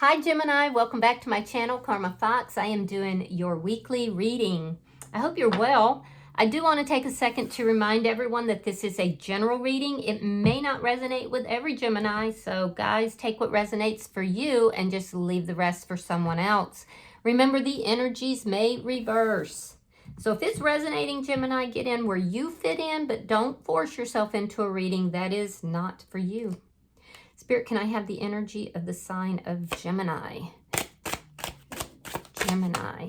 Hi Gemini, welcome back to my channel, Karma Fox. I am doing your weekly reading. I hope you're well. I do want to take a second to remind everyone that this is a general reading. It may not resonate with every Gemini, so guys, take what resonates for you and just leave the rest for someone else. Remember, the energies may reverse. So if it's resonating, Gemini, get in where you fit in, but don't force yourself into a reading that is not for you. Spirit, can I have the energy of the sign of Gemini? Gemini.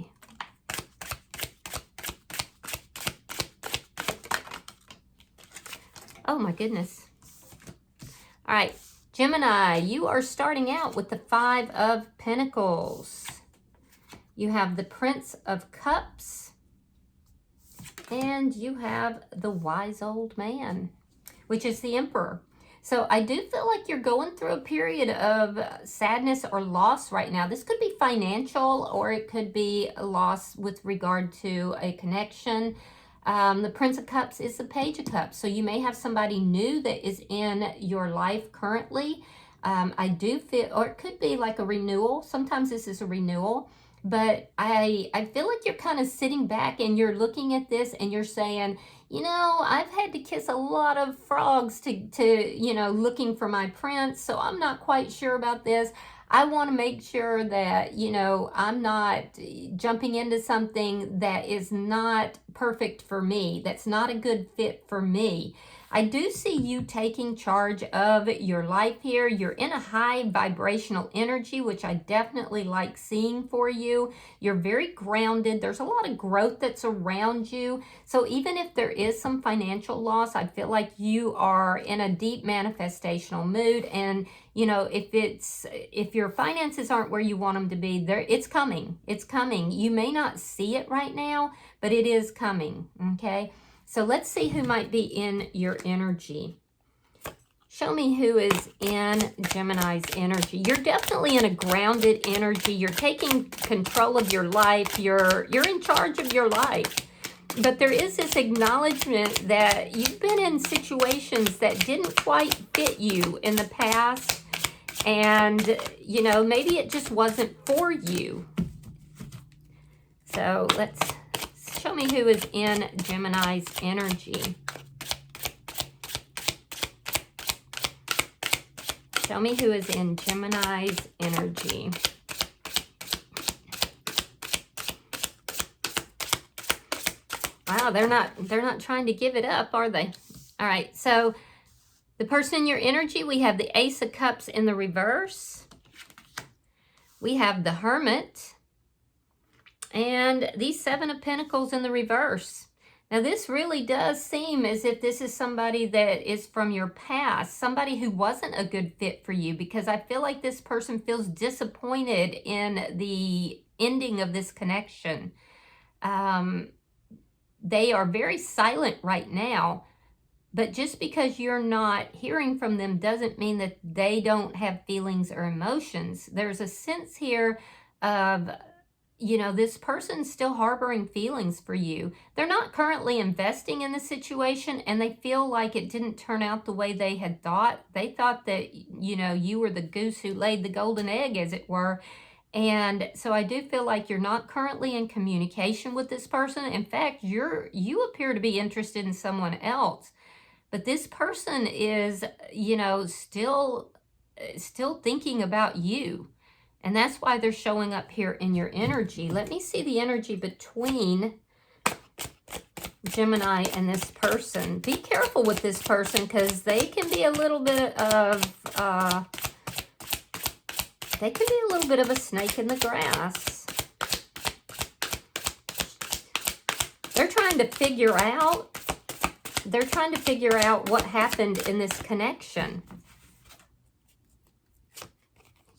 Oh my goodness. All right, Gemini, you are starting out with the Five of Pentacles. You have the Prince of Cups. And you have the Wise Old Man, which is the Emperor. So I do feel like you're going through a period of sadness or loss right now. This could be financial, or it could be a loss with regard to a connection. The Prince of Cups is the Page of Cups. So you may have somebody new that is in your life currently. I do feel, or it could be like a renewal. Sometimes this is a renewal. But I feel like you're kind of sitting back and you're looking at this and you're saying, you know, I've had to kiss a lot of frogs to you know, looking for my prince. So I'm not quite sure about this. I want to make sure that, you know, I'm not jumping into something that is not perfect for me. That's not a good fit for me. I do see you taking charge of your life here. You're in a high vibrational energy, which I definitely like seeing for you. You're very grounded. There's a lot of growth that's around you. So even if there is some financial loss, I feel like you are in a deep manifestational mood. And, you know, if your finances aren't where you want them to be, it's coming. It's coming. You may not see it right now, but it is coming, okay? So let's see who might be in your energy. Show me who is in Gemini's energy. You're definitely in a grounded energy. You're taking control of your life. You're in charge of your life. But there is this acknowledgement that you've been in situations that didn't quite fit you in the past. And, you know, maybe it just wasn't for you. So let's show me who is in Gemini's energy. Show me who is in Gemini's energy. Wow, they're not trying to give it up, are they? All right, so the person in your energy, we have the Ace of Cups in the reverse. We have the Hermit. And the Seven of Pentacles in the reverse. Now, this really does seem as if this is somebody that is from your past, somebody who wasn't a good fit for you, because I feel like this person feels disappointed in the ending of this connection. They are very silent right now, but just because you're not hearing from them doesn't mean that they don't have feelings or emotions. There's a sense here of, you know, this person's still harboring feelings for you. They're not currently investing in the situation, and they feel like it didn't turn out the way they had thought. They thought that, you know, you were the goose who laid the golden egg, as it were. And so I do feel like you're not currently in communication with this person. In fact, you appear to be interested in someone else. But this person is, you know, still thinking about you. And that's why they're showing up here in your energy. Let me see the energy between Gemini and this person. Be careful with this person, because they can be a little bit of, a snake in the grass. They're trying to figure out what happened in this connection.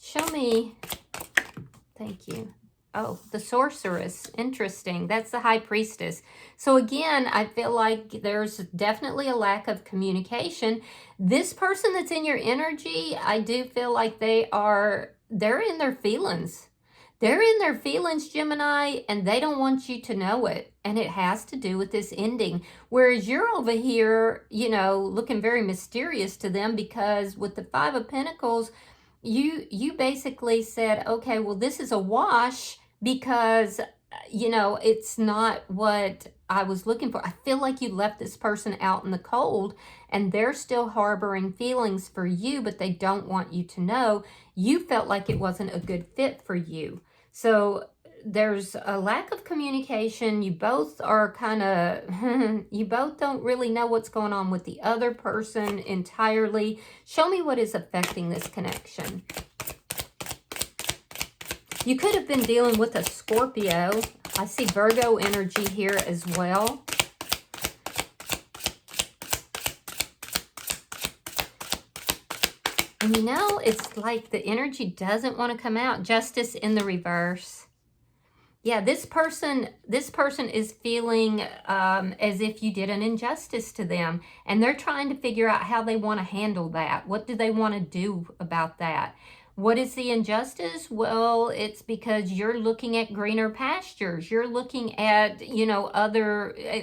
Show me. Thank you. Oh, the Sorceress. Interesting. That's the High Priestess. So again, I feel like there's definitely a lack of communication. This person that's in your energy, I do feel like they're in their feelings. They're in their feelings, Gemini, and they don't want you to know it. And it has to do with this ending. Whereas you're over here, you know, looking very mysterious to them, because with the Five of Pentacles, you basically said, okay, well, this is a wash because, you know, it's not what I was looking for. I feel like you left this person out in the cold and they're still harboring feelings for you, but they don't want you to know. You felt like it wasn't a good fit for you. So there's a lack of communication. You both are kind of, you both don't really know what's going on with the other person entirely. Show me what is affecting this connection. You could have been dealing with a Scorpio. I see Virgo energy here as well. And you know, it's like the energy doesn't want to come out. Justice in the reverse. Yeah, this person is feeling as if you did an injustice to them. And they're trying to figure out how they want to handle that. What do they want to do about that? What is the injustice? Well, it's because you're looking at greener pastures. You're looking at, you know,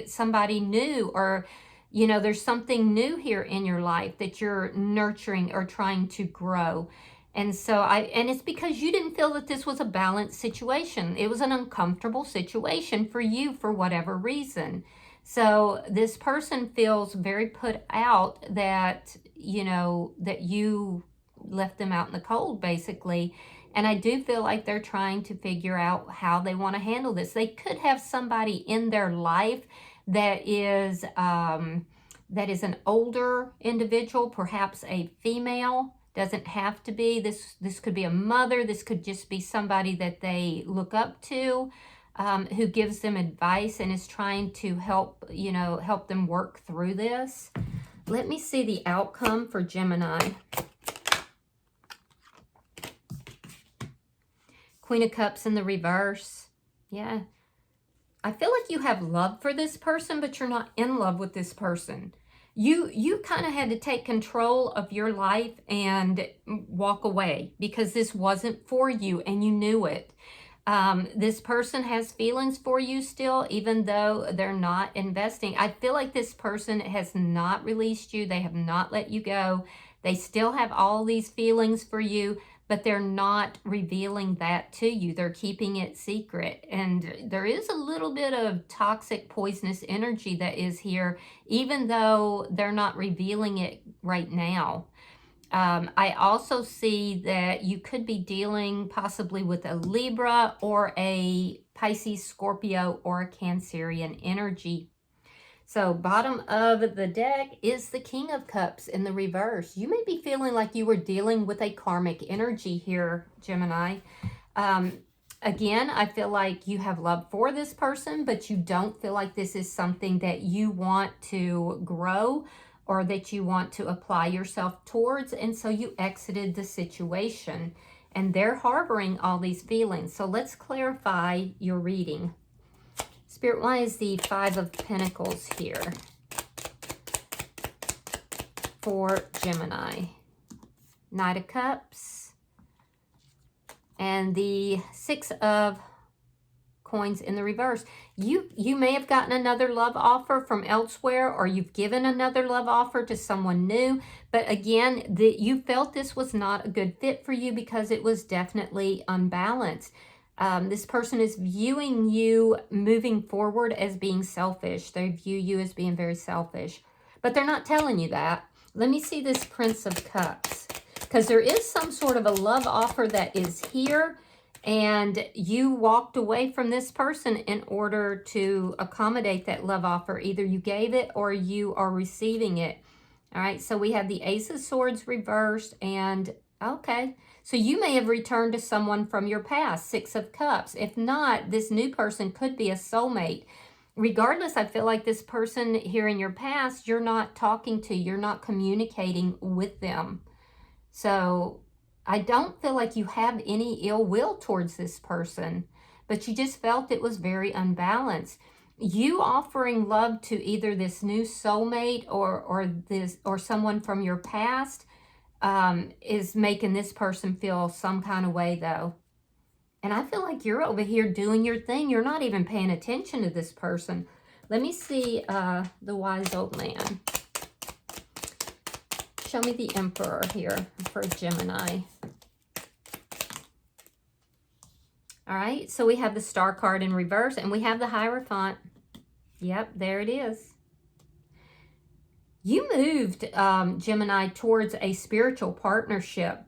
somebody new, or, you know, there's something new here in your life that you're nurturing or trying to grow. And so and it's because you didn't feel that this was a balanced situation. It was an uncomfortable situation for you for whatever reason. So this person feels very put out that, you know, that you left them out in the cold, basically. And I do feel like they're trying to figure out how they want to handle this. They could have somebody in their life that is an older individual, perhaps a female. Doesn't have to be. This could be a mother. This could just be somebody that they look up to, who gives them advice and is trying to help, you know, help them work through this. Let me see the outcome for Gemini. Queen of Cups in the reverse. Yeah. I feel like you have love for this person, but you're not in love with this person. You kind of had to take control of your life and walk away because this wasn't for you and you knew it. This person has feelings for you still, even though they're not investing. I feel like this person has not released you. They have not let you go. They still have all these feelings for you, but they're not revealing that to you. They're keeping it secret. And there is a little bit of toxic, poisonous energy that is here, even though they're not revealing it right now. I also see that you could be dealing possibly with a Libra or a Pisces, Scorpio, or a Cancerian energy. So bottom of the deck is the King of Cups in the reverse. You may be feeling like you were dealing with a karmic energy here, Gemini. Again, I feel like you have love for this person, but you don't feel like this is something that you want to grow or that you want to apply yourself towards. And so you exited the situation. And they're harboring all these feelings. So let's clarify your reading. Spirit, why is the Five of Pentacles here for Gemini? Knight of Cups and the Six of Coins in the reverse. You may have gotten another love offer from elsewhere, or you've given another love offer to someone new. But again, you felt this was not a good fit for you because it was definitely unbalanced. This person is viewing you moving forward as being selfish. They view you as being very selfish, but they're not telling you that. Let me see this Prince of Cups, because there is some sort of a love offer that is here, and you walked away from this person in order to accommodate that love offer. Either you gave it or you are receiving it. All right, so we have the Ace of Swords reversed, and okay, so you may have returned to someone from your past, Six of Cups. If not, this new person could be a soulmate. Regardless, I feel like this person here in your past, you're not talking to, you're not communicating with them. So I don't feel like you have any ill will towards this person, but you just felt it was very unbalanced. You offering love to either this new soulmate or someone from your past is making this person feel some kind of way, though. And I feel like you're over here doing your thing. You're not even paying attention to this person. Let me see the Wise Old Man. Show me the Emperor here for Gemini. All right, so we have the Star card in reverse, and we have the Hierophant. Yep, there it is. You moved, Gemini, towards a spiritual partnership.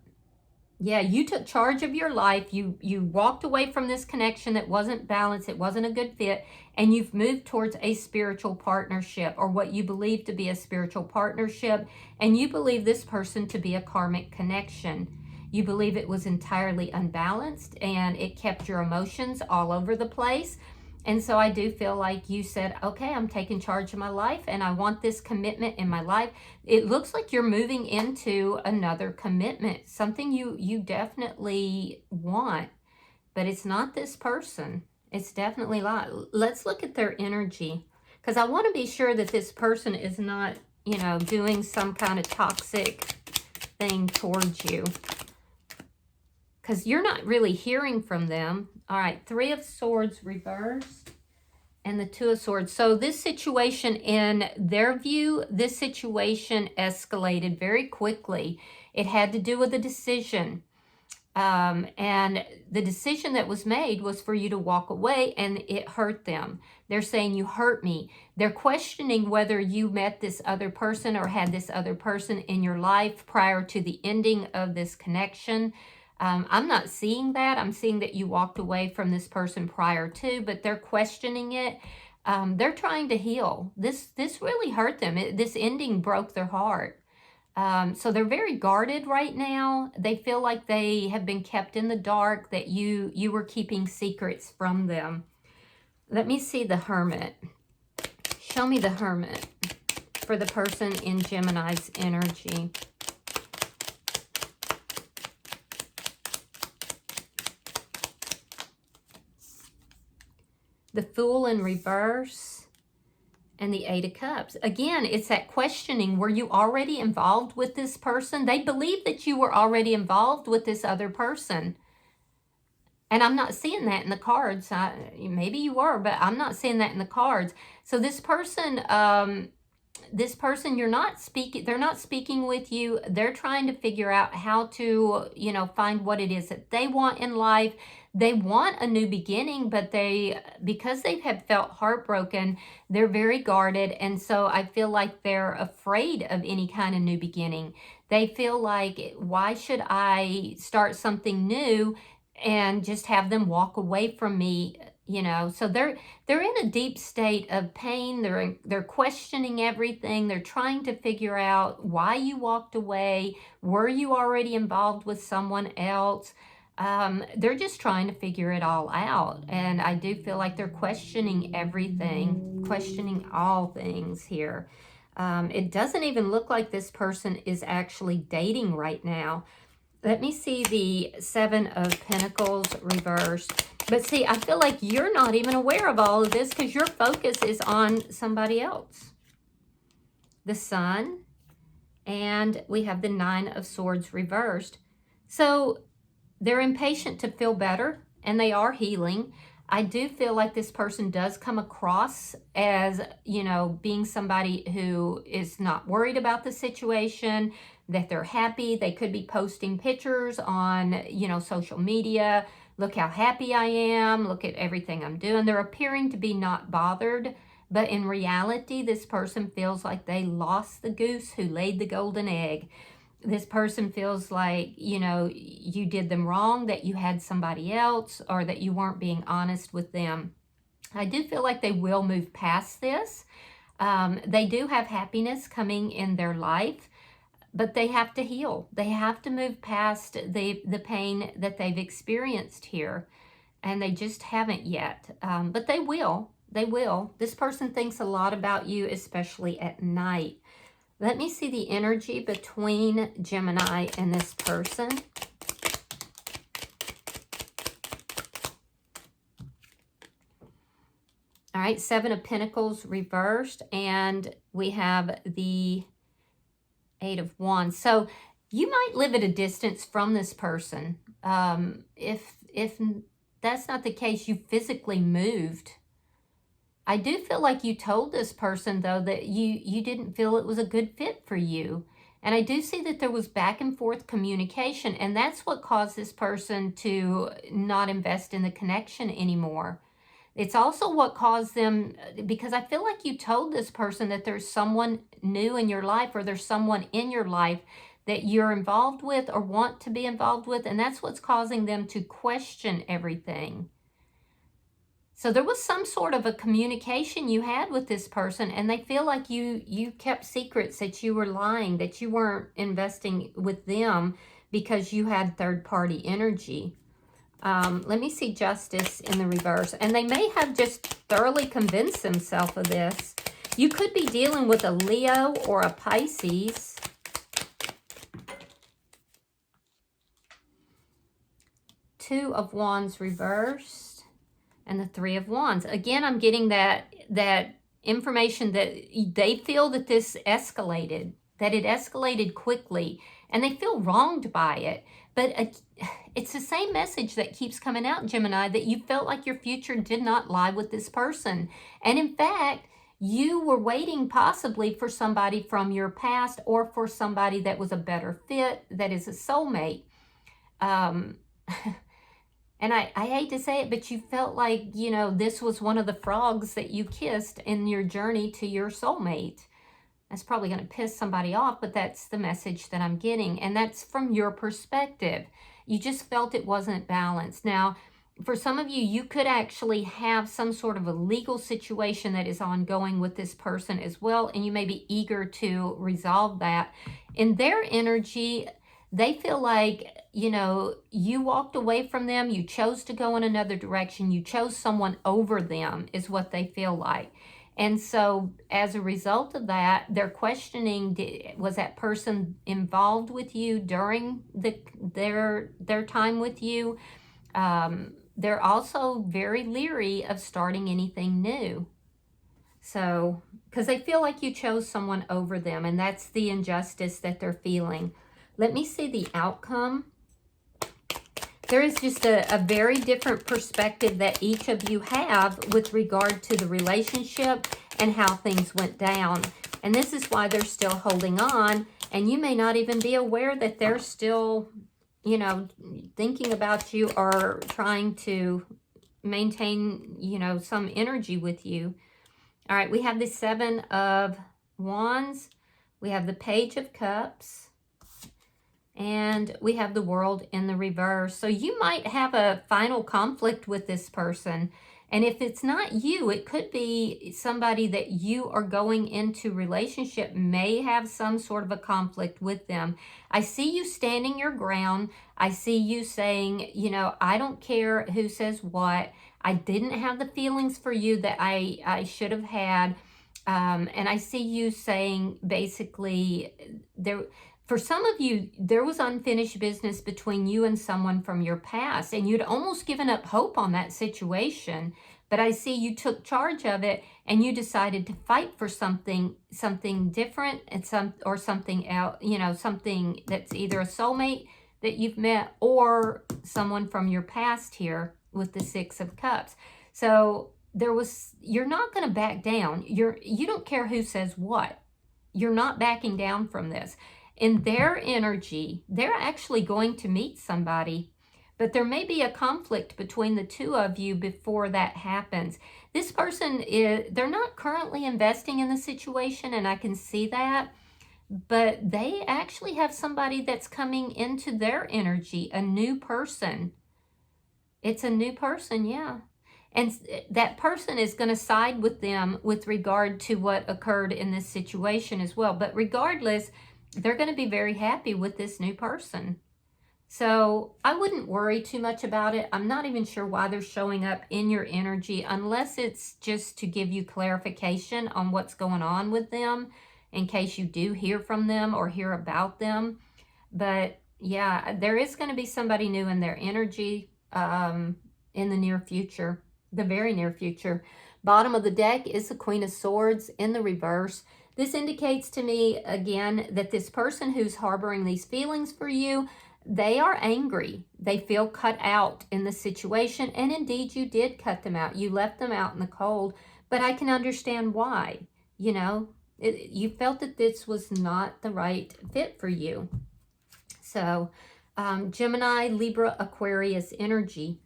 Yeah, you took charge of your life. You walked away from this connection that wasn't balanced. It wasn't a good fit. And you've moved towards a spiritual partnership, or what you believe to be a spiritual partnership. And you believe this person to be a karmic connection. You believe it was entirely unbalanced and it kept your emotions all over the place. And so I do feel like you said, okay, I'm taking charge of my life and I want this commitment in my life. It looks like you're moving into another commitment, something you definitely want, but it's not this person. It's definitely not. Let's look at their energy, because I want to be sure that this person is not, you know, doing some kind of toxic thing towards you, because you're not really hearing from them. All right, Three of Swords reversed and the Two of Swords. So this situation, in their view, this situation escalated very quickly. It had to do with a decision. And the decision that was made was for you to walk away, and it hurt them. They're saying, you hurt me. They're questioning whether you met this other person or had this other person in your life prior to the ending of this connection. I'm not seeing that. I'm seeing that you walked away from this person prior to, but they're questioning it. They're trying to heal. This really hurt them. This ending broke their heart. So they're very guarded right now. They feel like they have been kept in the dark, that you were keeping secrets from them. Let me see the Hermit. Show me the Hermit for the person in Gemini's energy. The Fool in reverse, and the Eight of Cups. Again, it's that questioning. Were you already involved with this person? They believe that you were already involved with this other person. And I'm not seeing that in the cards. Maybe you were, but I'm not seeing that in the cards. So this person, you're not speaking, they're not speaking with you. They're trying to figure out how to, you know, find what it is that they want in life. They want a new beginning, but because they have felt heartbroken, they're very guarded. And so I feel like they're afraid of any kind of new beginning. They feel like, why should I start something new and just have them walk away from me? You know, so they're in a deep state of pain. They're questioning everything. They're trying to figure out why you walked away. Were you already involved with someone else? They're just trying to figure it all out. And I do feel like they're questioning everything, questioning all things here. It doesn't even look like this person is actually dating right now. Let me see the Seven of Pentacles reversed. But see, I feel like you're not even aware of all of this because your focus is on somebody else. The Sun, and we have the Nine of Swords reversed. So they're impatient to feel better, and they are healing. I do feel like this person does come across as, you know, being somebody who is not worried about the situation, that they're happy. They could be posting pictures on, you know, social media. Look how happy I am. Look at everything I'm doing. They're appearing to be not bothered, but in reality, this person feels like they lost the goose who laid the golden egg. This person feels like, you know, you did them wrong, that you had somebody else, or that you weren't being honest with them. I do feel like they will move past this. They do have happiness coming in their life, but they have to heal. They have to move past the pain that they've experienced here, and they just haven't yet. But they will. They will. This person thinks a lot about you, especially at night. Let me see the energy between Gemini and this person. All right, Seven of Pentacles reversed, and we have the Eight of Wands. So you might live at a distance from this person. If that's not the case, you physically moved. I do feel like you told this person, though, that you didn't feel it was a good fit for you. And I do see that there was back and forth communication, and that's what caused this person to not invest in the connection anymore. It's also what caused them, because I feel like you told this person that there's someone new in your life, or there's someone in your life that you're involved with or want to be involved with, and that's what's causing them to question everything. So there was some sort of a communication you had with this person, and they feel like you kept secrets, that you were lying, that you weren't investing with them because you had third-party energy. Let me see justice in the reverse. And they may have just thoroughly convinced themselves of this. You could be dealing with a Leo or a Pisces. Two of Wands reversed and the Three of Wands. Again, I'm getting that information that they feel that this escalated, that it escalated quickly, and they feel wronged by it. But it's the same message that keeps coming out, Gemini, that you felt like your future did not lie with this person. And in fact, you were waiting possibly for somebody from your past, or for somebody that was a better fit, that is a soulmate. And I hate to say it, but you felt like, you know, this was one of the frogs that you kissed in your journey to your soulmate. That's probably going to piss somebody off, but that's the message that I'm getting. And that's from your perspective. You just felt it wasn't balanced. Now, for some of you, you could actually have some sort of a legal situation that is ongoing with this person as well, and you may be eager to resolve that. In their energy, they feel like, you know, you walked away from them, you chose to go in another direction, you chose someone over them, is what they feel like. And so as a result of that, they're questioning, was that person involved with you during their time with you? They're also very leery of starting anything new. So, because they feel like you chose someone over them, and that's the injustice that they're feeling. Let me see the outcome. There is just a very different perspective that each of you have with regard to the relationship and how things went down. And this is why they're still holding on. And you may not even be aware that they're still, you know, thinking about you or trying to maintain, you know, some energy with you. All right, we have the Seven of Wands. We have the Page of Cups. And we have the World in the reverse. So you might have a final conflict with this person. And if it's not you, it could be somebody that you are going into relationship may have some sort of a conflict with them. I see you standing your ground. I see you saying, you know, I don't care who says what. I didn't have the feelings for you that I should have had. And I see you saying basically for some of you, there was unfinished business between you and someone from your past, and you'd almost given up hope on that situation. But I see you took charge of it, and you decided to fight for something different, and something else, you know, something that's either a soulmate that you've met or someone from your past here with the Six of Cups. So you're not going to back down. You don't care who says what. You're not backing down from this. In their energy, they're actually going to meet somebody, but there may be a conflict between the two of you before that happens. This person they're not currently investing in the situation, and I can see that, but they actually have somebody that's coming into their energy, a new person. It's a new person, yeah. And that person is going to side with them with regard to what occurred in this situation as well. But regardless, they're going to be very happy with this new person. So I wouldn't worry too much about it. I'm not even sure why they're showing up in your energy, unless it's just to give you clarification on what's going on with them in case you do hear from them or hear about them. But yeah, there is going to be somebody new in their energy in the near future, the very near future. Bottom of the deck is the Queen of Swords in the reverse. This indicates to me, again, that this person who's harboring these feelings for you, they are angry. They feel cut out in the situation. And indeed, you did cut them out. You left them out in the cold. But I can understand why. You know, You felt that this was not the right fit for you. So Gemini, Libra, Aquarius energy.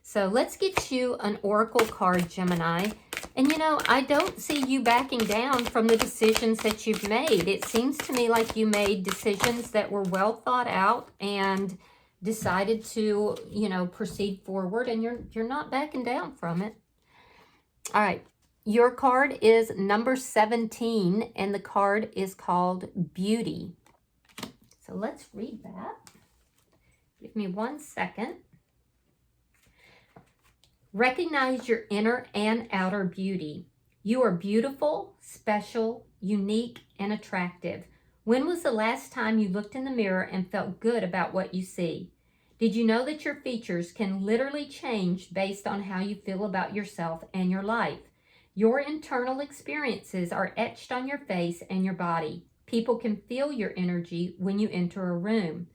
So let's get you an oracle card, Gemini. And you know, I don't see you backing down from the decisions that you've made. It seems to me like you made decisions that were well thought out and decided to, you know, proceed forward, and you're not backing down from it. All right. Your card is number 17, and the card is called Beauty. So let's read that. Give me 1 second. Recognize your inner and outer beauty. You are beautiful, special, unique, and attractive. When was the last time you looked in the mirror and felt good about what you see? Did you know that your features can literally change based on how you feel about yourself and your life? Your internal experiences are etched on your face and your body. People can feel your energy when you enter a room.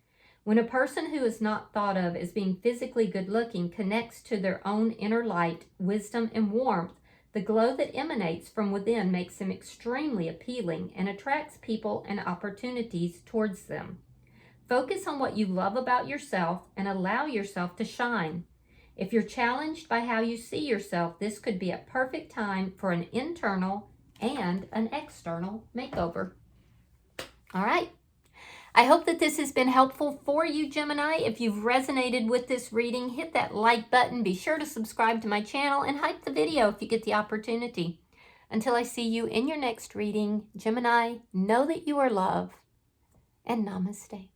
When a person who is not thought of as being physically good-looking connects to their own inner light, wisdom, and warmth, the glow that emanates from within makes them extremely appealing and attracts people and opportunities towards them. Focus on what you love about yourself and allow yourself to shine. If you're challenged by how you see yourself, this could be a perfect time for an internal and an external makeover. All right. I hope that this has been helpful for you, Gemini. If you've resonated with this reading, hit that like button. Be sure to subscribe to my channel and hype the video if you get the opportunity. Until I see you in your next reading, Gemini, know that you are loved, and namaste.